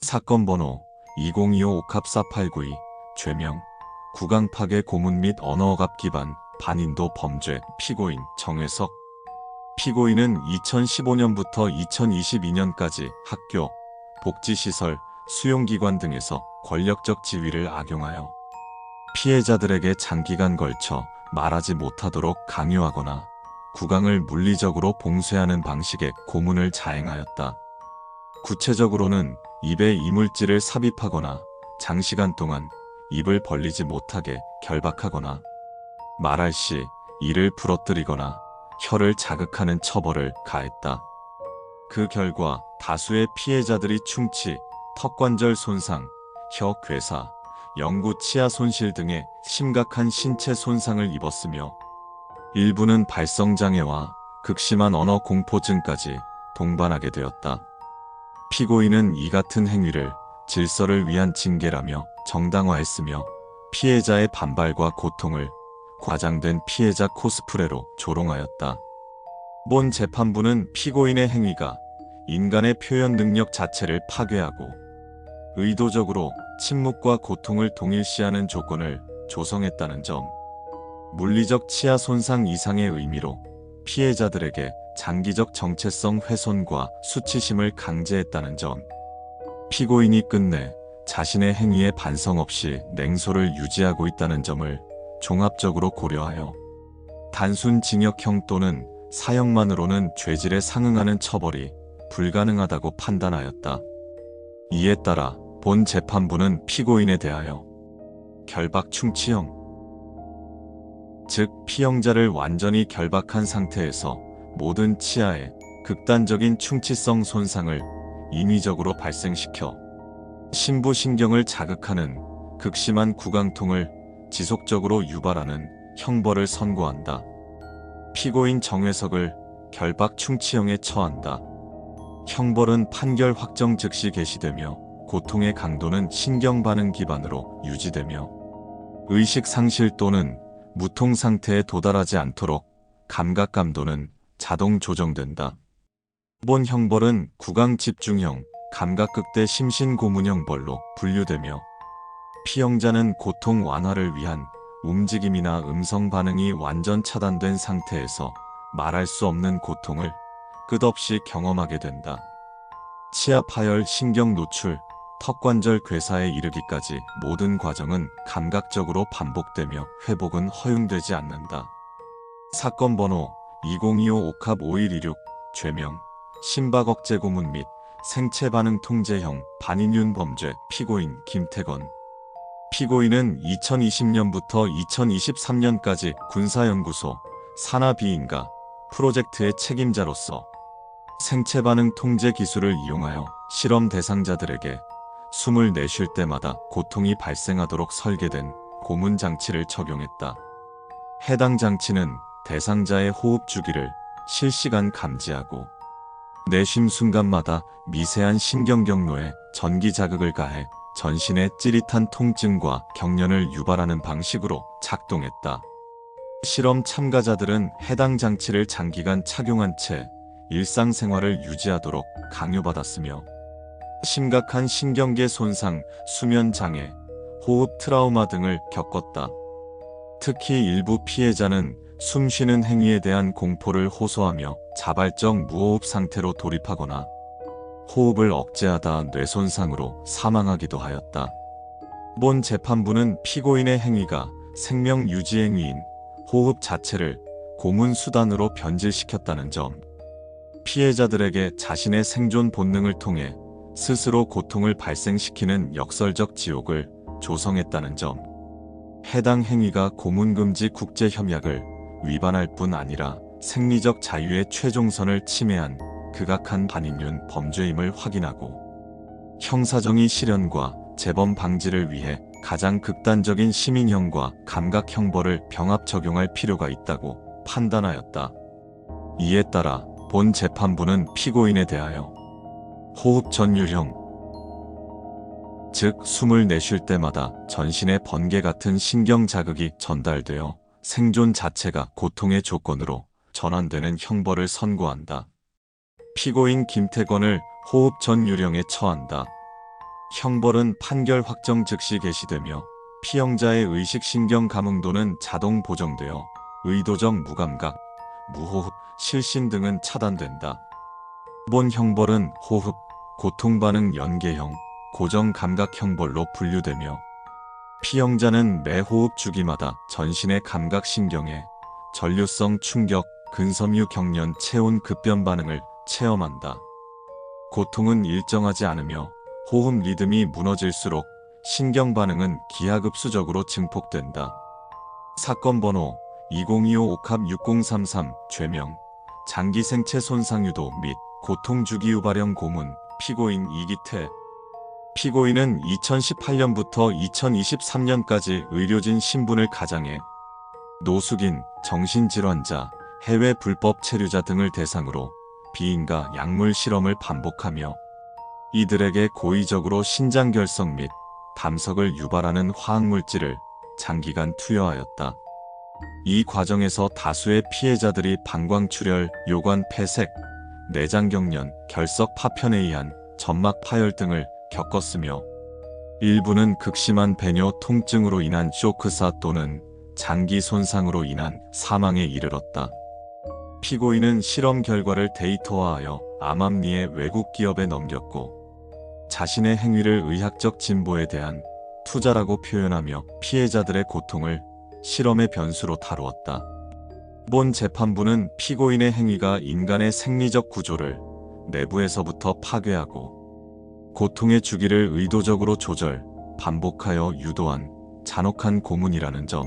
사건 번호 2025 옥합4892 죄명 구강파괴 고문 및 언어억압 기반 반인도 범죄 피고인 정회석. 피고인은 2015년부터 2022년까지 학교, 복지시설, 수용기관 등에서 권력적 지위를 악용하여 피해자들에게 장기간 걸쳐 말하지 못하도록 강요하거나 구강을 물리적으로 봉쇄하는 방식의 고문을 자행하였다. 구체적으로는 입에 이물질을 삽입하거나 장시간 동안 입을 벌리지 못하게 결박하거나 말할 시 이를 부러뜨리거나 혀를 자극하는 처벌을 가했다. 그 결과 다수의 피해자들이 충치, 턱관절 손상, 혀 괴사, 영구 치아 손실 등의 심각한 신체 손상을 입었으며 일부는 발성장애와 극심한 언어 공포증까지 동반하게 되었다. 피고인은 이 같은 행위를 질서를 위한 징계라며 정당화했으며 피해자의 반발과 고통을 과장된 피해자 코스프레로 조롱하였다. 본 재판부는 피고인의 행위가 인간의 표현 능력 자체를 파괴하고 의도적으로 침묵과 고통을 동일시하는 조건을 조성했다는 점, 물리적 치아 손상 이상의 의미로 피해자들에게 장기적 정체성 훼손과 수치심을 강제했다는 점, 피고인이 끝내 자신의 행위에 반성 없이 냉소를 유지하고 있다는 점을 종합적으로 고려하여 단순 징역형 또는 사형만으로는 죄질에 상응하는 처벌이 불가능하다고 판단하였다. 이에 따라 본 재판부는 피고인에 대하여 결박 충치형, 즉 피형자를 완전히 결박한 상태에서 모든 치아에 극단적인 충치성 손상을 인위적으로 발생시켜 심부신경을 자극하는 극심한 구강통을 지속적으로 유발하는 형벌을 선고한다. 피고인 정회석을 결박 충치형에 처한다. 형벌은 판결 확정 즉시 개시되며 고통의 강도는 신경반응 기반으로 유지되며 의식 상실 또는 무통 상태에 도달하지 않도록 감각 감도는 자동 조정된다. 본 형벌은 구강 집중형, 감각극대 심신고문형벌로 분류되며 피형자는 고통 완화를 위한 움직임이나 음성 반응이 완전 차단된 상태에서 말할 수 없는 고통을 끝없이 경험하게 된다. 치아 파열, 신경 노출, 턱관절 괴사에 이르기까지 모든 과정은 감각적으로 반복되며 회복은 허용되지 않는다. 사건 번호 2025 옥합 5126 죄명 심박억제 고문 및 생체반응 통제형 반인륜 범죄 피고인 김태건. 피고인은 2020년부터 2023년까지 군사연구소 산하비인가 프로젝트의 책임자로서 생체반응 통제 기술을 이용하여 실험 대상자들에게 숨을 내쉴 때마다 고통이 발생하도록 설계된 고문 장치를 적용했다. 해당 장치는 대상자의 호흡 주기를 실시간 감지하고 내쉼 순간마다 미세한 신경 경로에 전기 자극을 가해 전신의 찌릿한 통증과 경련을 유발하는 방식으로 작동했다. 실험 참가자들은 해당 장치를 장기간 착용한 채 일상생활을 유지하도록 강요받았으며 심각한 신경계 손상, 수면 장애, 호흡 트라우마 등을 겪었다. 특히 일부 피해자는 숨 쉬는 행위에 대한 공포를 호소하며 자발적 무호흡 상태로 돌입하거나 호흡을 억제하다 뇌손상으로 사망하기도 하였다. 본 재판부는 피고인의 행위가 생명 유지 행위인 호흡 자체를 고문 수단으로 변질시켰다는 점, 피해자들에게 자신의 생존 본능을 통해 스스로 고통을 발생시키는 역설적 지옥을 조성했다는 점, 해당 행위가 고문금지 국제협약을 위반할 뿐 아니라 생리적 자유의 최종선을 침해한 극악한 반인륜 범죄임을 확인하고 형사정의 실현과 재범 방지를 위해 가장 극단적인 시민형과 감각형벌을 병합 적용할 필요가 있다고 판단하였다. 이에 따라 본 재판부는 피고인에 대하여 호흡 전율형, 즉 숨을 내쉴 때마다 전신에 번개 같은 신경 자극이 전달되어 생존 자체가 고통의 조건으로 전환되는 형벌을 선고한다. 피고인 김태건을 호흡 전율형에 처한다. 형벌은 판결 확정 즉시 개시되며 피형자의 의식 신경 감흥도는 자동 보정되어 의도적 무감각, 무호흡, 실신 등은 차단된다. 기본 형벌은 호흡, 고통반응 연계형, 고정감각 형벌로 분류되며 피형자는 매 호흡 주기마다 전신의 감각신경에 전류성 충격, 근섬유 경련, 체온 급변 반응을 체험한다. 고통은 일정하지 않으며 호흡 리듬이 무너질수록 신경 반응은 기하급수적으로 증폭된다. 사건 번호 2025-6033 죄명 장기 생체 손상 유도 및 고통 주기 유발형 고문 피고인 이기태. 피고인은 2018년부터 2023년까지 의료진 신분을 가장해 노숙인, 정신질환자, 해외 불법 체류자 등을 대상으로 비인가 약물 실험을 반복하며 이들에게 고의적으로 신장결석 및 담석을 유발하는 화학물질을 장기간 투여하였다. 이 과정에서 다수의 피해자들이 방광출혈, 요관 폐색, 내장경련, 결석 파편에 의한 점막 파열 등을 겪었으며 일부는 극심한 배뇨 통증으로 인한 쇼크사 또는 장기 손상으로 인한 사망에 이르렀다. 피고인은 실험 결과를 데이터화하여 암암리의 외국 기업에 넘겼고 자신의 행위를 의학적 진보에 대한 투자라고 표현하며 피해자들의 고통을 실험의 변수로 다루었다. 본 재판부는 피고인의 행위가 인간의 생리적 구조를 내부에서부터 파괴하고 고통의 주기를 의도적으로 조절, 반복하여 유도한 잔혹한 고문이라는 점,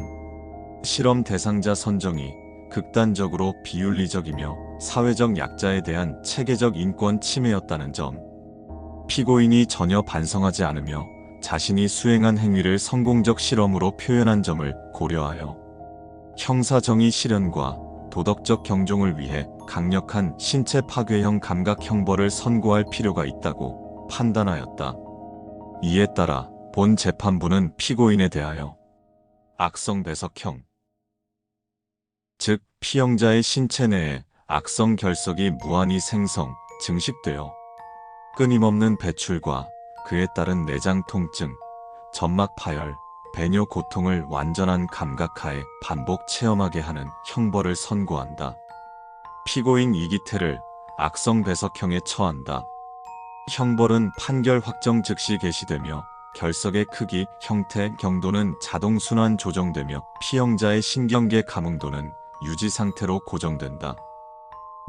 실험 대상자 선정이 극단적으로 비윤리적이며 사회적 약자에 대한 체계적 인권 침해였다는 점, 피고인이 전혀 반성하지 않으며 자신이 수행한 행위를 성공적 실험으로 표현한 점을 고려하여 형사정의 실현과 도덕적 경종을 위해 강력한 신체 파괴형 감각 형벌을 선고할 필요가 있다고 판단하였다. 이에 따라 본 재판부는 피고인에 대하여 악성 배석형, 즉 피형자의 신체 내에 악성 결석이 무한히 생성, 증식되어 끊임없는 배출과 그에 따른 내장 통증, 점막 파열, 배뇨 고통을 완전한 감각하에 반복 체험하게 하는 형벌을 선고한다. 피고인 이기태를 악성 배석형에 처한다. 형벌은 판결 확정 즉시 개시되며 결석의 크기, 형태, 경도는 자동 순환 조정되며 피형자의 신경계 감흥도는 유지 상태로 고정된다.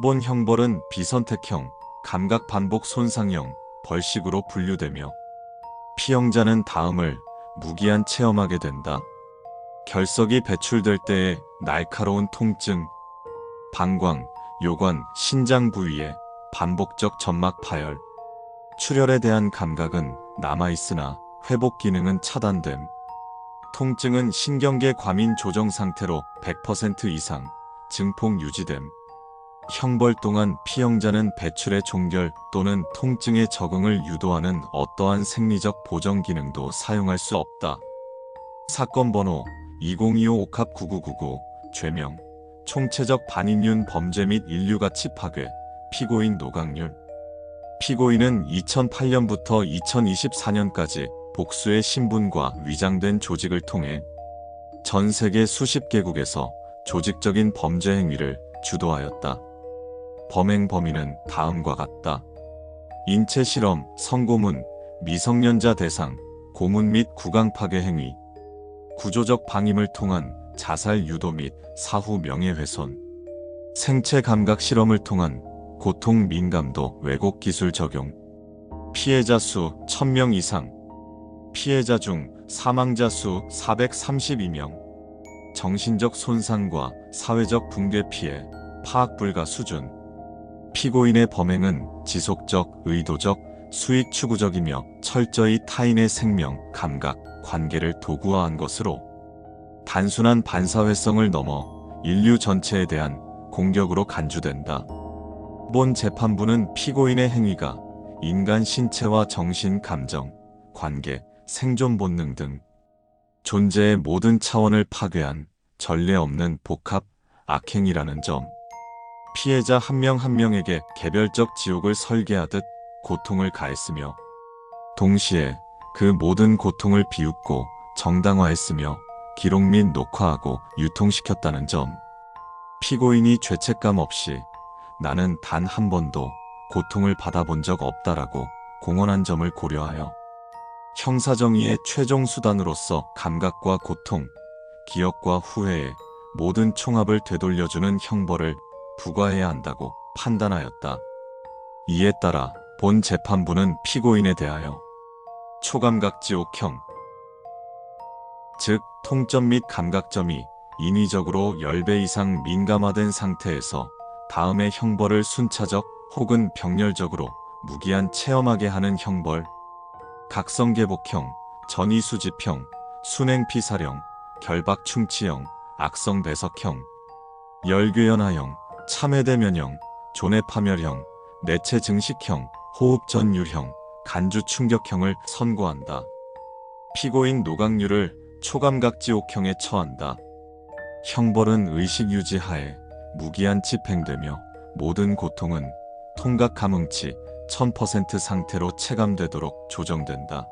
본 형벌은 비선택형, 감각 반복 손상형, 벌식으로 분류되며 피형자는 다음을 무기한 체험하게 된다. 결석이 배출될 때의 날카로운 통증, 방광, 요관, 신장 부위의 반복적 점막 파열, 출혈에 대한 감각은 남아있으나 회복 기능은 차단됨. 통증은 신경계 과민 조정 상태로 100% 이상 증폭 유지됨. 형벌 동안 피형자는 배출의 종결 또는 통증의 적응을 유도하는 어떠한 생리적 보정 기능도 사용할 수 없다. 사건 번호 2025-9999 죄명 총체적 반인륜 범죄 및 인류가치 파괴 피고인 노강률. 피고인은 2008년부터 2024년까지 복수의 신분과 위장된 조직을 통해 전 세계 수십 개국에서 조직적인 범죄 행위를 주도하였다. 범행 범위는 다음과 같다. 인체 실험, 성고문, 미성년자 대상, 고문 및 구강 파괴 행위, 구조적 방임을 통한 자살 유도 및 사후 명예훼손, 생체 감각 실험을 통한 고통 민감도 왜곡 기술 적용, 피해자 수 1000명 이상, 피해자 중 사망자 수 432명, 정신적 손상과 사회적 붕괴 피해, 파악 불가 수준. 피고인의 범행은 지속적, 의도적, 수익 추구적이며 철저히 타인의 생명, 감각, 관계를 도구화한 것으로 단순한 반사회성을 넘어 인류 전체에 대한 공격으로 간주된다. 본 재판부는 피고인의 행위가 인간 신체와 정신, 감정, 관계, 생존 본능 등 존재의 모든 차원을 파괴한 전례 없는 복합 악행이라는 점, 피해자 한 명 한 명에게 개별적 지옥을 설계하듯 고통을 가했으며 동시에 그 모든 고통을 비웃고 정당화했으며 기록 및 녹화하고 유통시켰다는 점. 피고인이 죄책감 없이 나는 단 한 번도 고통을 받아본 적 없다라고 공언한 점을 고려하여 형사정의의 최종 수단으로서 감각과 고통, 기억과 후회의 모든 총합을 되돌려주는 형벌을 부과해야 한다고 판단하였다. 이에 따라 본 재판부는 피고인에 대하여 초감각지옥형, 즉 통점 및 감각점이 인위적으로 10배 이상 민감화된 상태에서 다음의 형벌을 순차적 혹은 병렬적으로 무기한 체험하게 하는 형벌, 각성개복형, 전이수집형, 순행피살형, 결박충치형, 악성배석형, 열괴연화형, 참회대면형, 존해파멸형, 내체증식형, 호흡전율형, 간주충격형을 선고한다. 피고인 노각류를 초감각지옥형에 처한다. 형벌은 의식유지하에 무기한 집행되며 모든 고통은 통각감응치 1000% 상태로 체감되도록 조정된다.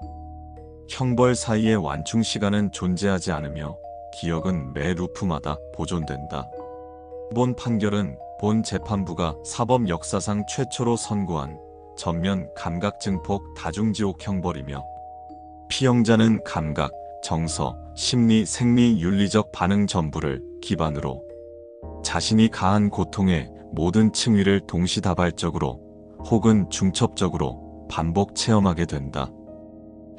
형벌 사이의 완충시간은 존재하지 않으며 기억은 매 루프마다 보존된다. 본 판결은 본 재판부가 사법 역사상 최초로 선고한 전면 감각증폭 다중지옥 형벌이며 피형자는 감각, 정서, 심리, 생리, 윤리적 반응 전부를 기반으로 자신이 가한 고통의 모든 층위를 동시다발적으로 혹은 중첩적으로 반복 체험하게 된다.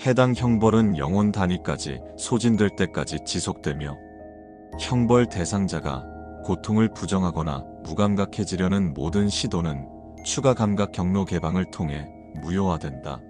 해당 형벌은 영혼 단위까지 소진될 때까지 지속되며 형벌 대상자가 고통을 부정하거나 무감각해지려는 모든 시도는 추가 감각 경로 개방을 통해 무효화된다.